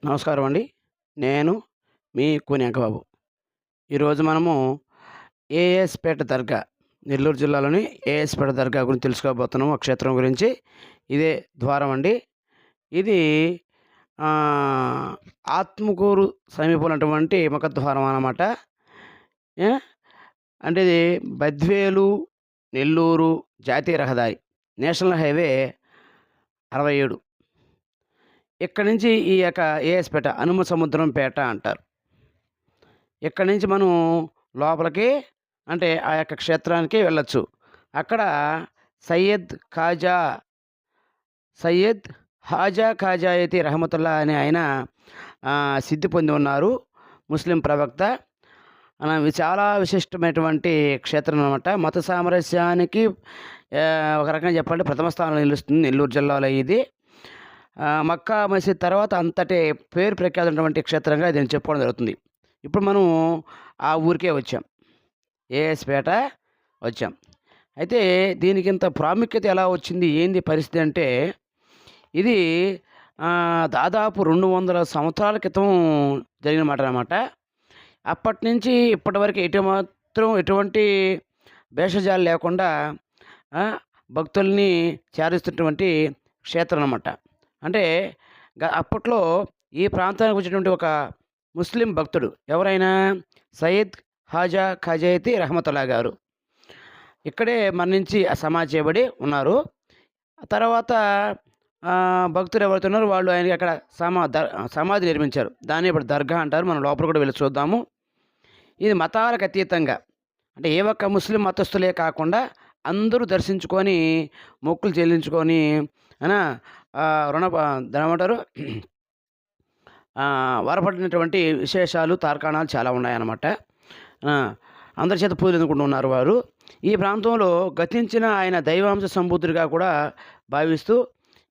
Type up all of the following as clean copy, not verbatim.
నమస్కారం అండి. నేను మీ కూని అంకబాబు. ఈరోజు మనము ఏఎస్‌పేట దర్గా, నెల్లూరు జిల్లాలోని ఏఎస్‌పేట దర్గా గురించి తెలుసుకోబోతున్నాము. ఆ క్షేత్రం గురించి. ఇదే ద్వారం అండి. ఇది ఆహ్, ఆత్మకూరు సమీపంలో ఉన్నటువంటి ముఖద్వారం అన్నమాట. ఆ! అంటే ఇది బద్వేలు, నెల్లూరు జాతీయ రహదారి. National highway 67. ఇక్కడి నుంచి ఈ యొక్క ఏఎస్‌పేట అనుమ సముద్రం పేట అంటారు. ఇక్కడి నుంచి మనం లోపలికి అంటే ఆ యొక్క క్షేత్రానికి వెళ్ళొచ్చు. అక్కడ సయ్యద్ ఖాజా సయ్యద్ ఖాజాయతి రహమతుల్లా అనే ఆయన సిద్ధి పొంది ఉన్నారు. ముస్లిం ప్రవక్త. ఇది చాలా విశిష్టమైనటువంటి క్షేత్రం అనమాట. మత సామరస్యానికి ఒక రకంగా చెప్పాలంటే ప్రథమ స్థానంలో నిలుస్తుంది నెల్లూరు జిల్లాలో ఇది. మక్కా మసీద్ తర్వాత అంతటి పేరు ప్రఖ్యాతమైనటువంటి క్షేత్రంగా దీన్ని చెప్పుకోవడం జరుగుతుంది. ఇప్పుడు మనం ఆ ఊరికే వచ్చాం. ఏఎస్‌పేట వచ్చాం. అయితే దీనికింత ప్రాముఖ్యత ఎలా వచ్చింది? ఏంది పరిస్థితి అంటే, ఇది దాదాపు 200 సంవత్సరాల క్రితం జరిగిన మాటనమాట. అప్పటినుంచి ఇప్పటివరకు ఎటువంటి భేషజాలు లేకుండా ఆ! భక్తుల్ని చేరుస్తున్నటువంటి క్షేత్రం అనమాట. అంటే అప్పట్లో ఈ ప్రాంతానికి వచ్చినటువంటి ఒక ముస్లిం భక్తుడు ఎవరైనా సయ్యద్ ఖాజాయతి రహమతుల్లా గారు. ఇక్కడే మరణించి సమాధి చేయబడి ఉన్నారు. తర్వాత భక్తులు ఎవరైతే ఉన్నారో వాళ్ళు ఆయనకి అక్కడ సమాధి నిర్మించారు. దాన్ని ఇప్పుడు దర్గా అంటారు. మనం లోపల కూడా వెళ్ళి చూద్దాము. ఇది మతాలకు అతీతంగా అంటే ఏ ఒక్క ముస్లిం మతస్థులే కాకుండా అందరూ దర్శించుకొని మొక్కులు చెల్లించుకొని అనా దాన్నేమంటారు వరపడినటువంటి విశేషాలు, తార్కాణాలు చాలా ఉన్నాయన్నమాట. అందరి చేత పూజలు అందుకుంటున్నారు వారు. ఈ ప్రాంతంలో గతించిన ఆయన దైవాంశ సంబూతుడిగా కూడా భావిస్తూ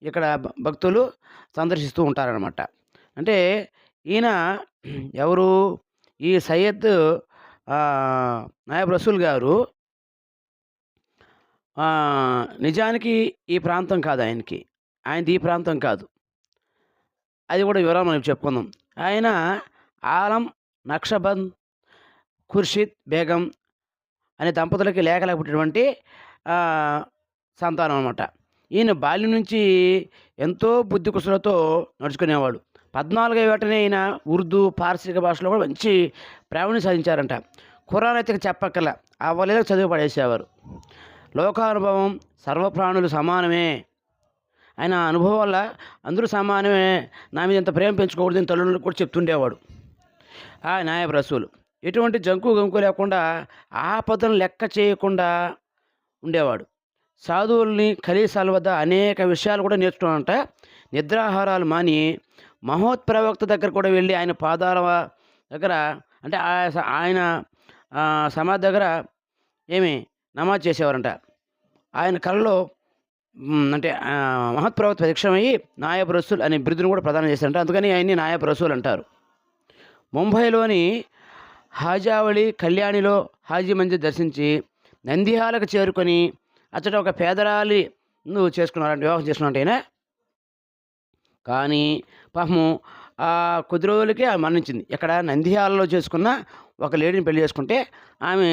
ఇక్కడ భక్తులు సందర్శిస్తూ ఉంటారనమాట. అంటే ఈయన ఎవరు? ఈ సయ్యద్ నాయబ్ రసూల్ గారు నిజానికి ఈ ప్రాంతం కాదు ఆయనకి. ఆయనది ఈ ప్రాంతం కాదు. అది కూడా వివరాలు మనం చెప్పుకుందాం. ఆయన ఆలం నక్షబంద్ ఖుర్షిద్ బేగం అనే దంపతులకి లేఖలకు పుట్టినటువంటి సంతానం అనమాట. ఈయన బాల్యం నుంచి ఎంతో బుద్ధి కుశలతో నడుచుకునేవాడు. 14 ఏటనే ఈయన ఉర్దూ, పార్సీక భాషలో కూడా మంచి ప్రావీణ్యం సాధించారంట. ఖురాన్ అయితే చెప్పక్కర్లా అవలీలకు చదివి పడేసేవారు. లోకానుభవం, సర్వప్రాణులు సమానమే. ఆయన అనుభవం వల్ల అందరూ సమానమే, నా మీద ఇంత ప్రేమ పెంచుకోకూడదని తల్లిదండ్రులకు కూడా చెప్తుండేవాడు ఆ నాయబ్ రసూలు. ఎటువంటి జంకు గంకు లేకుండా ఆపదను లెక్క చేయకుండా ఉండేవాడు. సాధువుల్ని కలీసాల వద్ద అనేక విషయాలు కూడా నేర్చుకున్నాడంట. నిద్రాహారాలు మాని మహోత్ప్రవక్త దగ్గర కూడా వెళ్ళి ఆయన పాదాల దగ్గర అంటే ఆయన సమాధి దగ్గర నమాజ్ చేసేవారంట. ఆయన కళ్ళలో అంటే మహత్ప్రవక్త ప్రత్యక్షమయ్యి నాయబ్ రసూల్ అనే బిరుదును కూడా ప్రదానం చేశారంట. అందుకని ఆయన్ని నాయబ్ రసూల్ అంటారు. ముంబైలోని హాజావళి కళ్యాణిలో హాజీ మందిర్ దర్శించి నందిహాలకు చేరుకొని అచ్చట ఒక పేదరాలి చేసుకున్నారంట, వివాహం చేసుకున్నట్టు ఆయన. కానీ పాపము కొద్ది రోజులకే మరణించింది. ఇక్కడ నందిహాలలో చేసుకున్న ఒక లేడీని పెళ్లి చేసుకుంటే ఆమె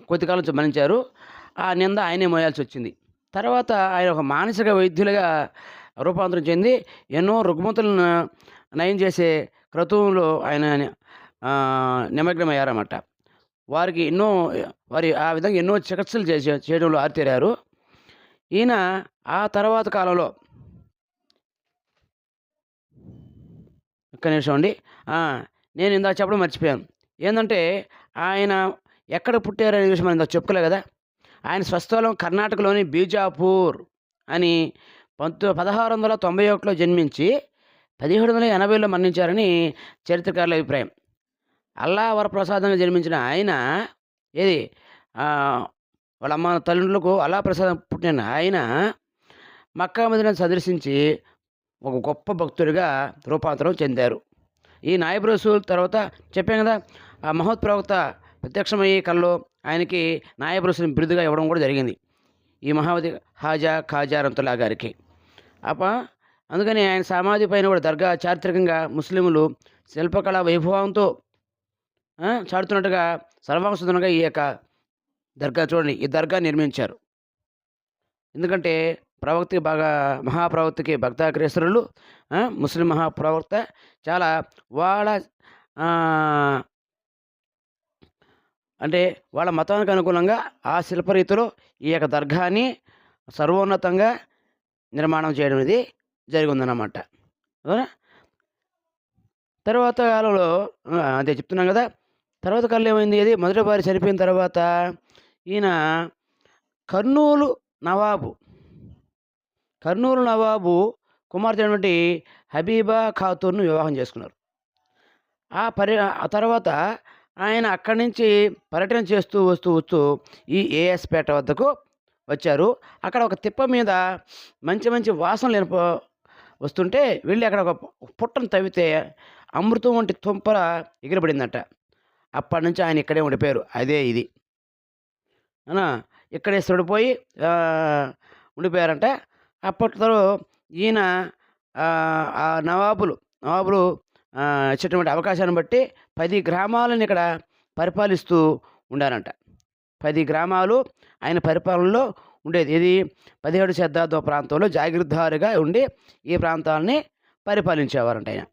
కొద్ది కాలం నుంచి మరణించారు. ఆ నింద ఆయనే మోయాల్సి వచ్చింది. తర్వాత ఆయన ఒక మానసిక వైద్యులుగా రూపాంతరం చెంది ఎన్నో రుగ్మతులను నయం చేసే క్రతువులో ఆయన నిమగ్నమయ్యారన్నమాట. వారి ఆ విధంగా ఎన్నో చికిత్సలు చేయడంలో ఆరితేరారు. ఈయన ఆ తర్వాత కాలంలో ఒక్క నిమిషం అండి. నేను ఇందాక చెప్పడం మర్చిపోయాను. ఏంటంటే ఆయన ఎక్కడ పుట్టారనే విషయం మనం ఇందాక చెప్పుకోలే కదా. ఆయన స్వస్థలం కర్ణాటకలోని బీజాపూర్ అని 1691లో జన్మించి 1780లో మరణించారని చరిత్రకారుల అభిప్రాయం. అల్లా వరప్రసాదంగా జన్మించిన ఆయన వాళ్ళ అమ్మ తల్లిదండ్రులకు అల్లా ప్రసాదం పుట్టిన ఆయన మక్కా మదీనాను సందర్శించి ఒక గొప్ప భక్తుడిగా రూపాంతరం చెందారు. ఈ నాయబ్ రసూల్ తర్వాత చెప్పాం కదా, ఆ మహోత్ప్రవక్త ప్రత్యక్షమయ్యే కల్లో ఆయనకి నాయబ్ రసూల్ బిరుదుగా ఇవ్వడం కూడా జరిగింది ఈ మహావతి ఖాజా రహమతుల్లా గారికి. అందుకని ఆయన సమాధి పైన కూడా దర్గా చారిత్రకంగా ముస్లింలు శిల్పకళా వైభవంతో చాటుతున్నట్టుగా సర్వాంగసుందరంగా ఈ యొక్క దర్గా చూడండి, ఈ దర్గా నిర్మించారు. ఎందుకంటే ప్రవక్తకి బాగా మహాప్రవక్తకి భక్తాగ్రేసరులు ముస్లిం మహాప్రవక్త చాలా వాళ్ళ అంటే వాళ్ళ మతానికి అనుగుణంగా ఆ శిల్పరీతిలో ఈ యొక్క దర్గాని సర్వోన్నతంగా నిర్మాణం చేయడం అనేది జరిగిందన్నమాట. అవునా? తర్వాత కాలంలో అదే చెప్తున్నాం కదా. తర్వాత కాలంలో ఏమైంది, అది మొదటి వారి చనిపోయిన తర్వాత ఈయన కర్నూలు నవాబు కర్నూలు నవాబు కుమార్తె అయినటువంటి హబీబా ఖాతూన్ను వివాహం చేసుకున్నారు. ఆ తర్వాత ఆయన అక్కడి నుంచి పర్యటన చేస్తూ వస్తూ ఈ ఏఎస్పేట వద్దకు వచ్చారు. అక్కడ ఒక తిప్ప మీద మంచి మంచి వాసనలు వస్తుంటే వెళ్ళి అక్కడ ఒక పుట్టను తవ్వితే అమృతం వంటి తుంపర ఎగిరబడిందట. అప్పటి నుంచి ఆయన ఇక్కడే ఉండిపోయారు. అదే ఇది అనా ఇక్కడే స్థిరపడిపోయి ఉండిపోయారంట. అప్పట్లో ఈయన ఆ నవాబులు ఇచ్చేటువంటి అవకాశాన్ని బట్టి 10 గ్రామాలను ఇక్కడ పరిపాలిస్తూ ఉండారంట. 10 గ్రామాలు ఆయన పరిపాలనలో ఉండేది. ఇది 17వ శతాబ్దం ప్రాంతంలో జాగీర్దారుగా ఉండి ఈ ప్రాంతాలని పరిపాలించేవారంట ఆయన.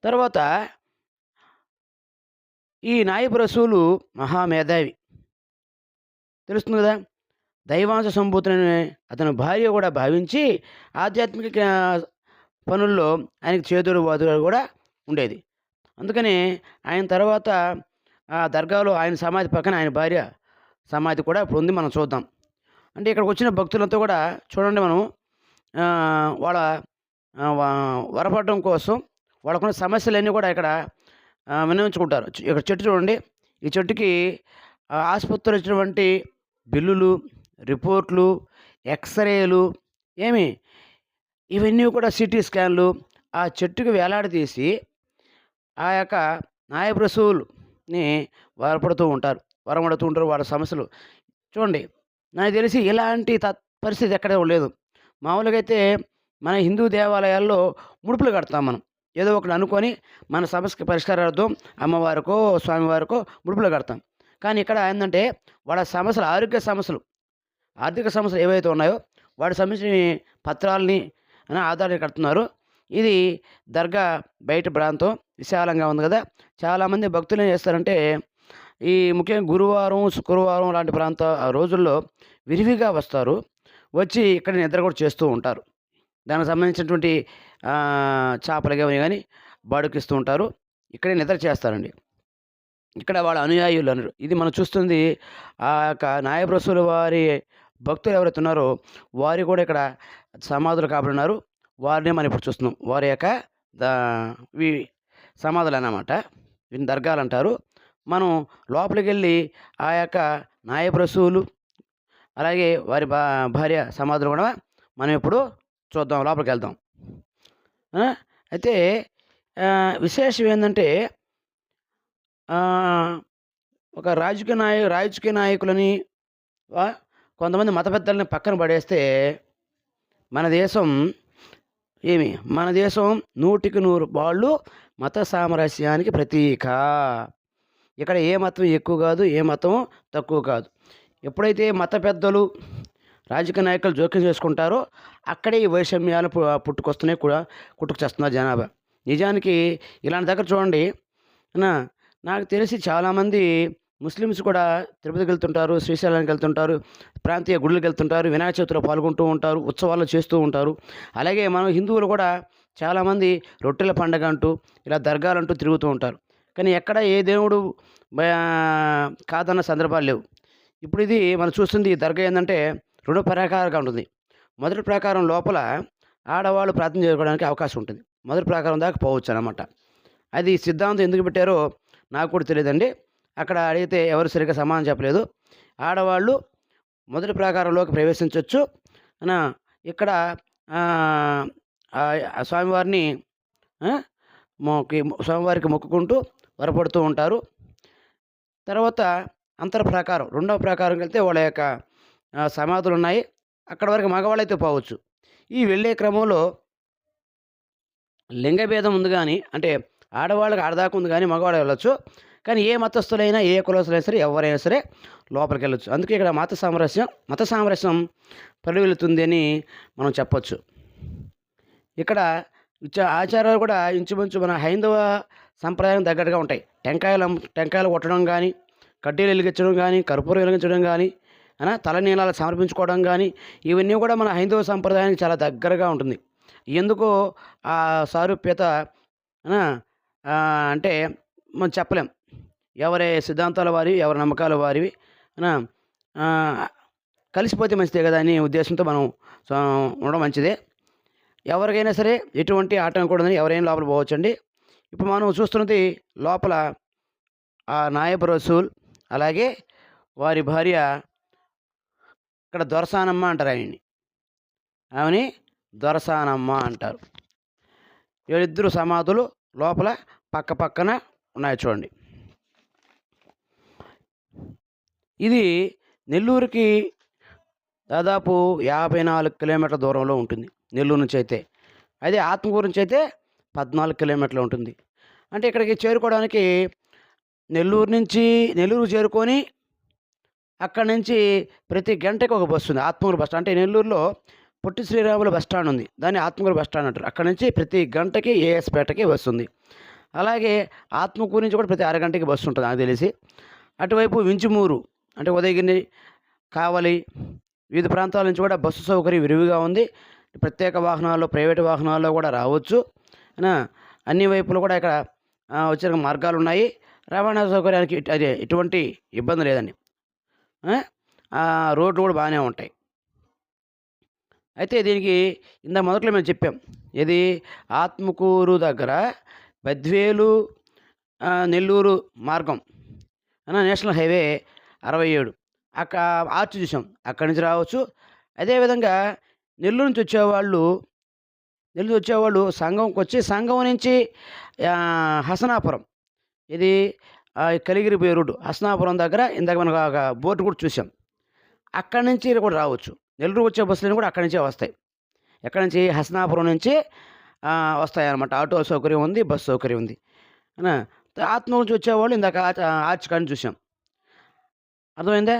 తర్వాత ఈ నాయబ్ రసూలు మహామేధావి, తెలుస్తుంది కదా. దైవాంశ సంభూతులని అతని భార్య కూడా భావించి ఆధ్యాత్మిక పనుల్లో ఆయనకు చేదుడు వాదుడు కూడా ఉండేది. అందుకని ఆయన తర్వాత ఆ దర్గాలో ఆయన సమాధి పక్కన ఆయన భార్య సమాధి కూడా ఇప్పుడు ఉంది. మనం చూద్దాం. అంటే ఇక్కడికి వచ్చిన భక్తులంతా కూడా చూడండి, మనం వాళ్ళ వరపడడం కోసం వాళ్ళకున్న సమస్యలన్నీ కూడా ఇక్కడ వినియోగించుకుంటారు. ఇక్కడ చెట్టు చూడండి, ఈ చెట్టుకి ఆసుపత్రులు వచ్చినటువంటి బిల్లులు, రిపోర్ట్లు, ఎక్స్రేలు ఇవన్నీ కూడా సిటీ స్కాన్లు ఆ చెట్టుకి వేలాడదీసి ఆ యొక్క నాయబ్ రసూల్ని వరపడుతూ ఉంటారు, వాళ్ళ సమస్యలు. చూడండి, నాకు తెలిసి ఇలాంటి పరిస్థితి ఎక్కడ లేదు. మామూలుగా అయితే మన హిందూ దేవాలయాల్లో ముడుపులు కడతాం మనం, ఏదో ఒకటి అనుకొని మన సమస్యకి పరిష్కారార్థం అమ్మవారికో స్వామివారికో ముడుపులు కడతాం. కానీ ఇక్కడ ఏంటంటే వాళ్ళ సమస్యలు, ఆర్థిక సమస్యలు ఏవైతే ఉన్నాయో వాటి సమస్యని పత్రాలని ఆధారాన్ని కడుతున్నారు. ఇది దర్గా బయట ప్రాంతం విశాలంగా ఉంది కదా. చాలామంది భక్తులు ఏం చేస్తారంటే ఈ ముఖ్యంగా గురువారం, శుక్రవారం లాంటి రోజుల్లో విరివిగా వస్తారు. వచ్చి ఇక్కడ నిద్ర కూడా చేస్తూ ఉంటారు. దానికి సంబంధించినటువంటి చేపలు కానీ బాడుకిస్తూ ఉంటారు. ఇక్కడే నిద్ర చేస్తారండి. ఇక్కడ వాళ్ళ అనుయాయులు అన్నారు. ఇది మనం చూస్తుంది ఆ యొక్క నాయబ్ రసూల్ వారి భక్తులు ఎవరైతే ఉన్నారో వారు కూడా ఇక్కడ సమాధులు కాబడినారు. వారిని మనం ఇప్పుడు చూస్తున్నాం. వారి యొక్క సమాధులు అన్నమాట, వీటిని దర్గాలు అంటారు. మనం లోపలికి వెళ్ళి ఆ యొక్క నాయబ్ రసూలు అలాగే వారి భార్య సమాధులు కూడా మనం ఇప్పుడు చూద్దాం, లోపలికి వెళ్దాం. అయితే విశేషం ఏంటంటే ఒక రాజకీయ నాయకులని కొంతమంది మత పెద్దలని పక్కన పడేస్తే మన దేశం 100కి 100 వాళ్ళు మత సామరస్యానికి ప్రతీక. ఇక్కడ ఏ మతం ఎక్కువ కాదు, ఏ మతం తక్కువ కాదు. ఎప్పుడైతే మత పెద్దలు, రాజకీయ నాయకులు జోక్యం చేసుకుంటారో అక్కడే ఈ వైషమ్యాలు పుట్టుకొస్తున్నారు జనాభా. నిజానికి ఇలాంటి దగ్గర చూడండి, నాకు తెలిసి చాలామంది ముస్లిమ్స్ కూడా తిరుపతికి వెళ్తుంటారు, శ్రీశైలానికి వెళ్తుంటారు, ప్రాంతీయ గుడులకు వెళ్తుంటారు, వినాయక చవితిలో పాల్గొంటూ ఉంటారు, ఉత్సవాలు చేస్తూ ఉంటారు. అలాగే మనం హిందువులు కూడా చాలామంది రొట్టెల పండగ అంటూ ఇలా దర్గాలంటూ తిరుగుతూ ఉంటారు. కానీ ఎక్కడ ఏ దేవుడు కాదన్న సందర్భాలు లేవు. ఇప్పుడు ఇది మనం చూస్తుంది ఈ దర్గా ఏంటంటే 2 ప్రకారంగా ఉంటుంది. మొదటి ప్రకారం లోపల ఆడవాళ్ళు ప్రార్థన చేసుకోవడానికి అవకాశం ఉంటుంది. మొదటి ప్రకారం దాకా పోవచ్చు అన్నమాట. అది సిద్ధాంతం ఎందుకు పెట్టారో నాకు కూడా తెలియదండి. అక్కడ అడిగితే ఎవరు సరిగ్గా సమాధానం చెప్పలేదు. ఆడవాళ్ళు మొదటి ప్రాకారంలోకి ప్రవేశించవచ్చు. ఇక్కడ స్వామివారిని స్వామివారికి మొక్కుకుంటూ వరపడుతూ ఉంటారు. తర్వాత అంతర్ప్రాకారం, 2వ ప్రాకారంకి వెళ్తే వాళ్ళ యొక్క సమాధులు ఉన్నాయి. అక్కడ వరకు మగవాళ్ళైతే పోవచ్చు. ఈ వెళ్ళే క్రమంలో లింగభేదం ఉంది గానీ, అంటే ఆడవాళ్ళకి ఆడదాకా ఉంది గానీ, మగవాళ్ళు వెళ్ళొచ్చు. కానీ ఏ మతస్థులైనా, ఏ కులస్తులైనా సరే, ఎవరైనా సరే లోపలికెళ్ళొచ్చు. అందుకే ఇక్కడ మత సామరస్యం పరివెలుతుంది అని మనం చెప్పొచ్చు. ఇక్కడ ఆచారాలు కూడా ఇంచుమించు మన హైందవ సంప్రదాయం తగ్గట్టుగా ఉంటాయి. టెంకాయలు కొట్టడం గానీ, కడ్డీలు వెలిగించడం గానీ, కర్పూరం వెలిగించడం గానీ, తలనీలాలు సమర్పించుకోవడం గానీ, ఇవన్నీ కూడా మన హైందవ సంప్రదాయానికి చాలా దగ్గరగా ఉంటుంది. ఎందుకో ఆ సారూప్యత ఆ! అంటే మనం చెప్పలేం. ఎవరి సిద్ధాంతాల వారివి, ఎవరి నమ్మకాల వారివి ఆ! ఆహ్, కలిసిపోతే మంచిదే కదా! అనే ఉద్దేశంతో మనం సా ఉండడం మంచిదే. ఎవరికైనా సరే ఎటువంటి ఆటంకం కూడదని ఎవరైనా లోపలికి పోవచ్చండి. ఇప్పుడు మనం చూస్తున్నది లోపల నాయబ్ రసూల్, అలాగే వారి భార్య ఇక్కడ దొరసానమ్మ అంటారు ఆయన్ని. ఆమెని దొరసానమ్మ అంటారు. వీళ్ళిద్దరు సమాధులు లోపల పక్కన ఉన్నాయి చూడండి. ఇది నెల్లూరుకి దాదాపు 54 కిలోమీటర్ల దూరంలో ఉంటుంది. నెల్లూరు నుంచి అయితే. అదే ఆత్మకూరు నుంచి అయితే 14 కిలోమీటర్లు ఉంటుంది. అంటే ఇక్కడికి చేరుకోవడానికి నెల్లూరు చేరుకొని అక్కడి నుంచి ప్రతి గంటకి ఒక బస్సు ఉంది. Atmakur bus stand. అంటే నెల్లూరులో పొట్టి శ్రీరాములు బస్ స్టాండ్ ఉంది. దాన్ని ఆత్మకూరు బస్ స్టాండ్ అంటారు. అక్కడి నుంచి ప్రతి గంటకి ఏఎస్పేటకి బస్సు ఉంది. అలాగే ఆత్మకూరు నుంచి కూడా ప్రతి అరగంటకి బస్సు ఉంటుంది నాకు తెలిసి. అటువైపు వింజమూరు అంటే ఉదయగిరి, కావలి వివిధ ప్రాంతాల నుంచి కూడా బస్సు సౌకర్యం విరివిగా ఉంది. ప్రత్యేక వాహనాల్లో, ప్రైవేటు వాహనాల్లో కూడా రావచ్చు. అన్ని వైపులు కూడా ఇక్కడ వచ్చే మార్గాలు ఉన్నాయి. రవాణా సౌకర్యానికి ఎటువంటి ఇబ్బంది లేదండి. రోడ్లు కూడా బాగానే ఉంటాయి. అయితే దీనికి మొదట్లో మేము చెప్పాం. ఇది ఆత్మకూరు దగ్గర బద్వేలు నెల్లూరు మార్గం నేషనల్ హైవే 67 ఆర్చ్ చూసాం. అక్కడి నుంచి రావచ్చు. అదేవిధంగా నెల్లూరు నుంచి వచ్చేవాళ్ళు సంగంకి వచ్చి, సంగం నుంచి హసనాపురం, ఇది కలిగిరి పోయే రోడ్డు, హసనాపురం దగ్గర ఇందాక మనకు ఒక బోర్డు కూడా చూసాం. అక్కడి నుంచి కూడా రావచ్చు. నెల్లూరు వచ్చే బస్సులు కూడా అక్కడి నుంచే వస్తాయి. ఎక్కడి నుంచి? హసనాపురం నుంచి వస్తాయన్నమాట. ఆటో సౌకర్యం ఉంది, బస్సు సౌకర్యం ఉంది. ఆత్మకూరు నుంచి వచ్చేవాళ్ళు ఇందాక ఆర్చ్ కాడిని చూసాం. అర్థమైందా?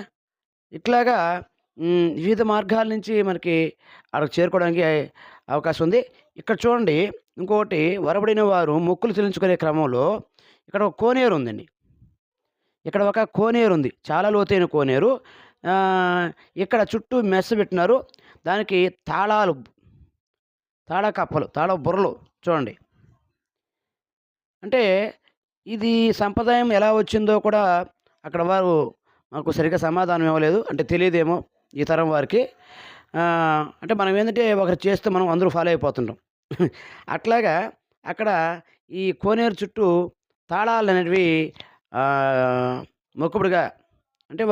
ఇట్లాగా వివిధ మార్గాల నుంచి మనకి అక్కడికి చేరుకోవడానికి అవకాశం ఉంది. ఇక్కడ చూడండి, ఇంకొకటి, వరబడిన వారు మొక్కులు చెల్లించుకునే క్రమంలో ఇక్కడ ఒక కోనేరు ఉందండి. ఇక్కడ ఒక కోనేరు ఉంది. చాలా లోతైన కోనేరు. ఇక్కడ చుట్టూ మెస్ పెట్టినారు. దానికి తాళ బుర్రలు చూడండి. అంటే ఇది సంప్రదాయం ఎలా వచ్చిందో కూడా అక్కడ వారు మాకు సరిగ్గా సమాధానం ఇవ్వలేదు. అంటే తెలియదేమో ఈ తరం వారికి. అంటే మనం ఏంటంటే ఒకరు చేస్తే మనం అందరూ ఫాలో అయిపోతుంటాం. అట్లాగా అక్కడ ఈ కోనేరు చుట్టూ తాళాలు అనేటివి మొక్కుబడిగా, అంటే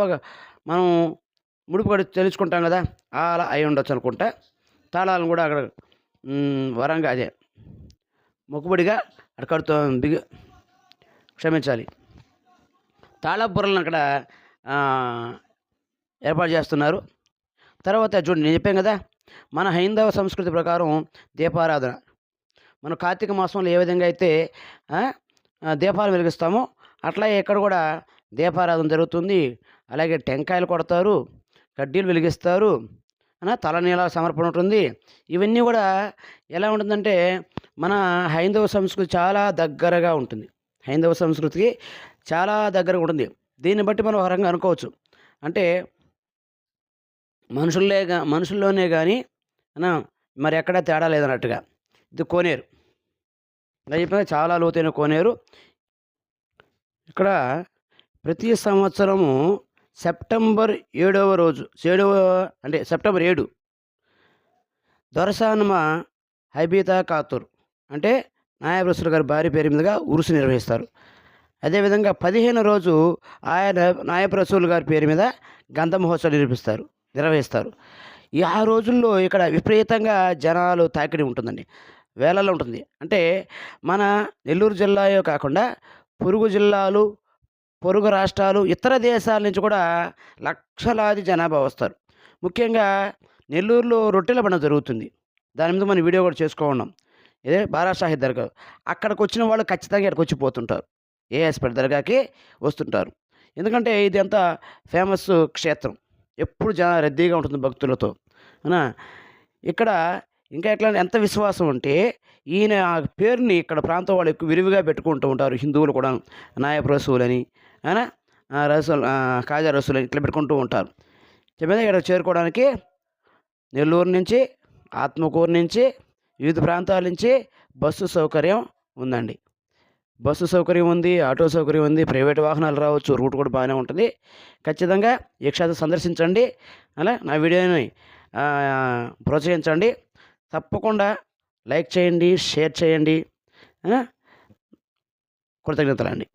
మనం ముడుపు కడి తెలుసుకుంటాం కదా, అలా అయి ఉండొచ్చు అనుకుంటా. తాళాలను కూడా అక్కడ వరంగా అదే మొక్కుబడిగా అక్కడ క్షమించాలి, తాళబుర్రలను అక్కడ ఏర్పాటు చేస్తున్నారు. తర్వాత చూడండి, నేను చెప్పాను కదా, మన హైందవ సంస్కృతి ప్రకారం దీపారాధన, మనం కార్తీక మాసంలో ఏ విధంగా అయితే దీపాలు వెలిగిస్తామో అట్లాగే ఇక్కడ కూడా దీపారాధన జరుగుతుంది. అలాగే టెంకాయలు కొడతారు, కడ్డీలు వెలిగిస్తారు, తలనీలాల సమర్పణ ఉంటుంది. ఇవన్నీ కూడా ఎలా ఉంటుందంటే మన హైందవ సంస్కృతి చాలా దగ్గరగా ఉంటుంది. హైందవ సంస్కృతికి చాలా దగ్గరగా ఉంటుంది. దీన్ని బట్టి మనం ఒక రకంగా అనుకోవచ్చు. అంటే మనుషుల్లోనే కానీ మరి ఎక్కడా తేడా లేదన్నట్టుగా. ఇది కోనేరు, ఇలా చెప్పిన చాలా లోతైన కోనేరు. ఇక్కడ ప్రతి సంవత్సరము సెప్టెంబర్ 7వ రోజు, అంటే సెప్టెంబర్ 7 దొరసానమ్మ హైబీతా ఖాతూర్ అంటే నాయబ్ రసూల్ గారి భార్య పేరు మీదుగా ఉరుసు నిర్వహిస్తారు. అదేవిధంగా 15 రోజు ఆయన నాయబ్ రసూల్ గారి పేరు మీద గంధ మహోత్సవం నిర్వహిస్తారు. ఈ 6 రోజుల్లో ఇక్కడ విపరీతంగా జనాలు తాకిడి ఉంటుందండి, వేలల్లో ఉంటుంది. అంటే మన నెల్లూరు జిల్లాయే కాకుండా పొరుగు జిల్లాలు, పొరుగు రాష్ట్రాలు, ఇతర దేశాల నుంచి కూడా లక్షలాది జనాభా వస్తారు. ముఖ్యంగా నెల్లూరులో రొట్టెల పండుగ జరుగుతుంది. దాని మీద మనం వీడియో కూడా చేసుకోన్నాం. ఇదే బారా షాహీద్ దర్గా. అక్కడికొచ్చిన వాళ్ళు ఖచ్చితంగా ఇక్కడికొచ్చి పోతుంటారు. ఏఎస్‌పేట దర్గాకి వస్తుంటారు. ఎందుకంటే ఇదంతా ఫేమస్ క్షేత్రం. ఎప్పుడు రద్దీగా ఉంటుంది భక్తులతో. అవునా? ఇక్కడ ఇంకా ఎట్లా ఎంత విశ్వాసం అంటే ఈయన పేరుని ఇక్కడ ప్రాంతం వాళ్ళు ఎక్కువ విరివిగా పెట్టుకుంటూ ఉంటారు. హిందువులు కూడా నాయబ్ రసూల్ అని, అవునా? ఖాజా రసూల్ అని ఇట్లా పెట్టుకుంటూ ఉంటారు. చెప్పేది ఇక్కడికి చేరుకోవడానికి నెల్లూరు నుంచి, ఆత్మకూరు నుంచి, వివిధ ప్రాంతాల నుంచి బస్సు సౌకర్యం ఉందండి. బస్సు సౌకర్యం ఉంది, ఆటో సౌకర్యం ఉంది, ప్రైవేట్ వాహనాలు రావచ్చు, రూట్ కూడా బాగానే ఉంటుంది. ఖచ్చితంగా ఈ క్షేత్రం సందర్శించండి. అలా నా వీడియోని ప్రోత్సహించండి. తప్పకుండా లైక్ చేయండి, షేర్ చేయండి. కృతజ్ఞతలండి.